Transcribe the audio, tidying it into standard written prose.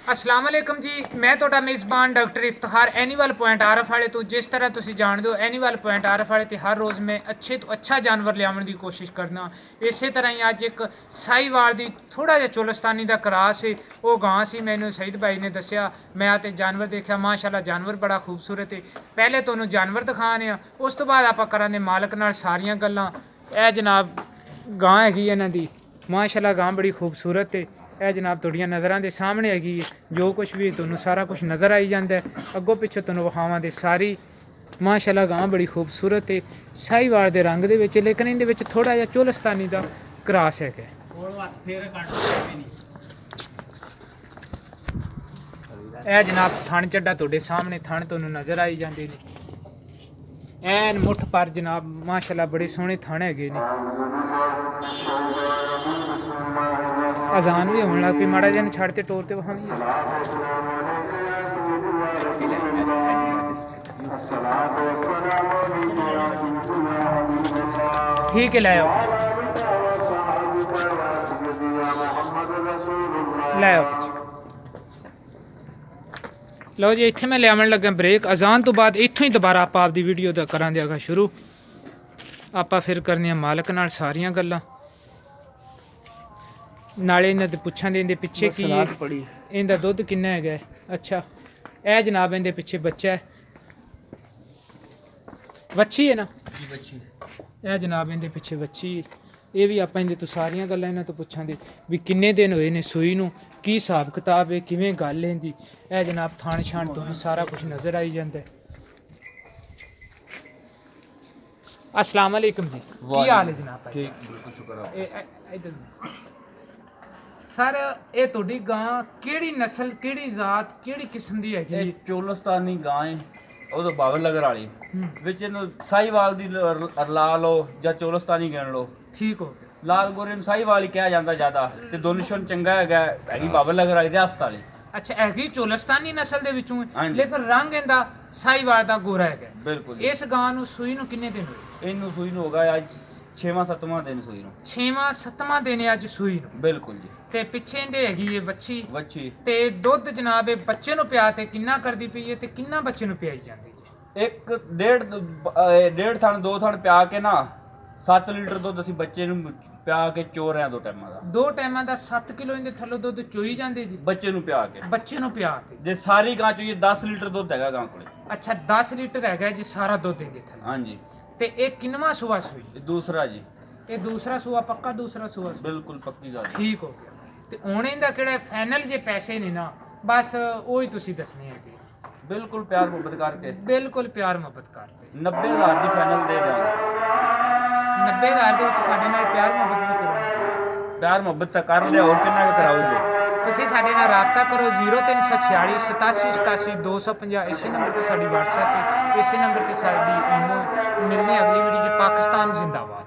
अस्सलाम वालेकुम जी, मैं ਤੁਹਾਡਾ मेज़बान डॉक्टर इफ्तिखार एनीमल पॉइंट आरफ वाले तो जिस तरह तुम जानते हो एनीमल पॉइंट आरफ वाले तो हर रोज़ मैं अच्छे तो अच्छा जानवर लियावन की कोशिश करना। इस तरह ही अज एक साहीवाल की थोड़ा जिहा चोलस्तानी का क्रास है वो गां सी मैनू सईद भाई ने दसिया मैं आते जानवर देखा माशाल्लाह जानवर बड़ा खूबसूरत है। पहले तुहानू जानवर दिखाने उस तो बाद आपां करांगे मालक नाल सारियां गल्लां। ए जनाब गां हैगी इन्हां दी माशाल्लाह गां बड़ी खूबसूरत है। ਇਹ जनाब ਤੁਹਾਡੀਆਂ ਨਜ਼ਰਾਂ ਦੇ ਸਾਹਮਣੇ ਹੈਗੀ ਜੋ ਕੁਝ ਵੀ ਤੁਹਾਨੂੰ ਸਾਰਾ ਕੁਝ ਨਜ਼ਰ ਆਈ ਜਾਂਦਾ ਅੱਗੋਂ ਪਿੱਛੋਂ ਤੁਹਾਨੂੰ ਵਿਖਾਵਾਂ ਦੇ ਸਾਰੀ ਮਾਸ਼ਾਅੱਲਾ ਗਾਂ ਬੜੀ ਖੂਬਸੂਰਤ ਹੈ ਸਾਹੀਵਾਲ ਦੇ ਰੰਗ ਦੇ ਵਿੱਚ ਲੇਕਿਨ ਇਹਦੇ ਵਿੱਚ ਥੋੜਾ ਜਿਹਾ ਚੋਲਸਤਾਨੀ ਦਾ ਕ੍ਰਾਸ ਹੈਗਾ ਇਹ ਜਨਾਬ ਥਣ ਚੱਡਾ ਤੁਹਾਡੇ ਸਾਹਮਣੇ ਥਣ ਤੁਹਾਨੂੰ ਨਜ਼ਰ ਆਈ ਜਾਂਦੇ ਨੇ ਐਨ ਮੁੱਠ ਪਰ ਜਨਾਬ ਮਾਸ਼ਾਅੱਲਾ ਬੜੇ ਸੋਹਣੇ ਥਣ ਹੈਗੇ ਨੇ अजान भी होने लग पी माड़ा जन छड़ते टोरते वहाँ भी ठीक है लाओ लो जी इत्थे मैं लियावन लगा ब्रेक अजान तो बाद इत्थों ही दोबारा आप आपदी वीडियो दा करां देगा शुरू आपां फिर करनियां मालक नाल सारियां गल्लां नाले इन्हां दे पुच्छां दे पिछे की इनका दुध किन्ना है। अच्छा ए जनाब इनके पिछे बच्चा है वच्छी है ना जी वच्छी ए जनाब इनके पिछे वच्छी ये भी आप इहदे तो सारियां गल्लां इन्हां तो पुच्छां दे भी किन्ने दिन होए ने सूई नूं की हिसाब किताब है किवें गल है इहदी ए जनाब थान छान तो सारा कुछ नज़र आई जाता है। अस्सलाम वालेकुम जी की हाल है जनाब ठीक बिल्कुल शुक्र इधर सर ये तुहाडी गां किहड़ी नस्ल किहड़ी जात किहड़ी किस्म दी हैगी ਇਹ ਚੋਲਸਤਾਨੀ ਗਾਂ ਹੈ ਉਹ ਤਾਂ ਬਾਵਲ ਨਗਰ ਵਾਲੀ ਵਿੱਚ ਇਹਨੂੰ ਸਾਹੀਵਾਲ ਦੀ ਲਾ ਲਓ ਜਾਂ ਚੋਲਸਤਾਨੀ ਗਿਣ ਲਓ ठीक हो गया ਲਾਲ ਗੋਰੇ ਨੂੰ ਸਾਹੀਵਾਲ ਹੀ ਕਿਹਾ ਜਾਂਦਾ ਜ਼ਿਆਦਾ ਤੇ ਦੋਨੋਂ ਚੰਗਾ ਹੈਗੀ ਬਾਵਲ ਨਗਰ ਵਾਲੀ ਰਿਆਸਤ ਵਾਲੀ अच्छा हैगी चोलस्तानी नस्ल दे विचों है ਹਾਂਜੀ। लेकिन रंग इंदा साहीवाल दा गोरा हैगा ਬਿਲਕੁਲ इस गां नूं सूई नूं किन्ने दिन होए ਇਹਨੂੰ ਸੂਈ ਨੂੰ ਹੋ ਗਿਆ ਅੱਜ 6ਵਾਂ 7ਵਾਂ ਦਿਨ ਸੂਈ ਨੂੰ 6ਵਾਂ 7ਵਾਂ दिन है अज सूई नूं ਬਿਲकुਲ ਜੀ ਤੇ ਪਿੱਛੇ ਇਹਦੇ ਹੈਗੀ ਇਹ ਵੱਛੀ ਵੱਛੀ ਤੇ ਦੁੱਧ ਜਨਾਬ ਇਹ ਬੱਚੇ ਨੂੰ ਪਿਆ ਤੇ ਕਿੰਨਾ ਕਰਦੀ ਪਈ ਹੈ ਤੇ ਕਿੰਨਾ ਬੱਚੇ ਨੂੰ ਪਿਆਈ ਜਾਂਦੀ ਜੀ ਇੱਕ ਡੇਢ ਥਣ ਦੋ ਥਣ ਪਿਆ ਕੇ ਨਾ 7 ਲੀਟਰ ਦੁੱਧ ਅਸੀਂ ਬੱਚੇ ਨੂੰ ਪਿਆ ਕੇ ਚੋ ਰਹੇ ਹਾਂ ਦੋ ਟਾਈਮਾਂ ਦਾ ਦੋ ਟਾਈਮਾਂ ਦਾ 7 ਕਿਲੋ ਇਹਦੇ ਥੱਲੋਂ ਦੁੱਧ ਚੋਈ ਜਾਂਦੇ ਜੀ ਬੱਚੇ ਨੂੰ ਪਿਆ ਕੇ ਬੱਚੇ ਨੂੰ ਪਿਆ ਤੇ ਜੇ ਸਾਰੀ ਗਾਂ ਚੋਈਏ 10 ਲੀਟਰ ਦੁੱਧ ਹੈਗਾ ਗਾਂ ਕੋਲੇ ਅੱਛਾ 10 ਲੀਟਰ ਹੈਗਾ ਜੀ ਸਾਰਾ ਦੁੱਧ ਇਹਦੇ ਥੱਲੇ ਹਾਂਜੀ ਤੇ ਇਹ ਕਿੰਨਵਾਂ ਸੂਆ ਸੂਈ ਇਹ ਦੂਸਰਾ ਜੀ ਇਹ ਦੂਸਰਾ ਸੂਆ ਪੱਕਾ ਦੂਸਰਾ ਸੂਆ ਸੂਈ। ਬਿਲਕੁਲ ਪੱਕੀ ਗੱਲ ਠੀਕ ਹੋ ਗਿਆ ਤੇ ਹੁਣ ਇਹਦਾ ਕਿਹੜਾ ਫਾਈਨਲ ਜੇ ਪੈਸੇ ਨੇ ਨਾ ਬਸ ਉਹ ਹੀ ਤੁਸੀਂ ਦੱਸਣੇ ਹੈਗੇ ਬਿਲਕੁਲ ਪਿਆਰ ਮੁਹੱਬਤ ਕਰਕੇ ਬਿਲਕੁਲ ਪਿਆਰ ਮੁਹੱਬਤ ਕਰਦੇ 90000 ਦੀ ਫਾਈਨਲ ਦੇ ਦਾਂਗੇ 90000 ਦੇ ਵਿੱਚ ਸਾਡੇ ਨਾਲ ਪਿਆਰ ਮੁਹੱਬਤ ਵੀ ਕਰੋ ਪਿਆਰ ਮੁਹੱਬਤ ਤਾਂ ਕਰ ਲਿਆ ਹੋਰ ਕਿੰਨਾ ਕੁ ਕਰਾਓਗੇ ਤੁਸੀਂ ਸਾਡੇ ਨਾਲ ਰਾਬਤਾ ਕਰੋ 0346 87 87 250 ਇਸੇ ਨੰਬਰ ਤੇ ਸਾਡੀ WhatsApp ਹੈ ਇਸੇ ਨੰਬਰ ਤੇ ਸਾਡੀ ਈਮੋ ਮਿਲਣੀ ਅਗਲੀ ਵੀਡੀਓ 'ਚ ਪਾਕਿਸਤਾਨ ਜ਼ਿੰਦਾਬਾਦ।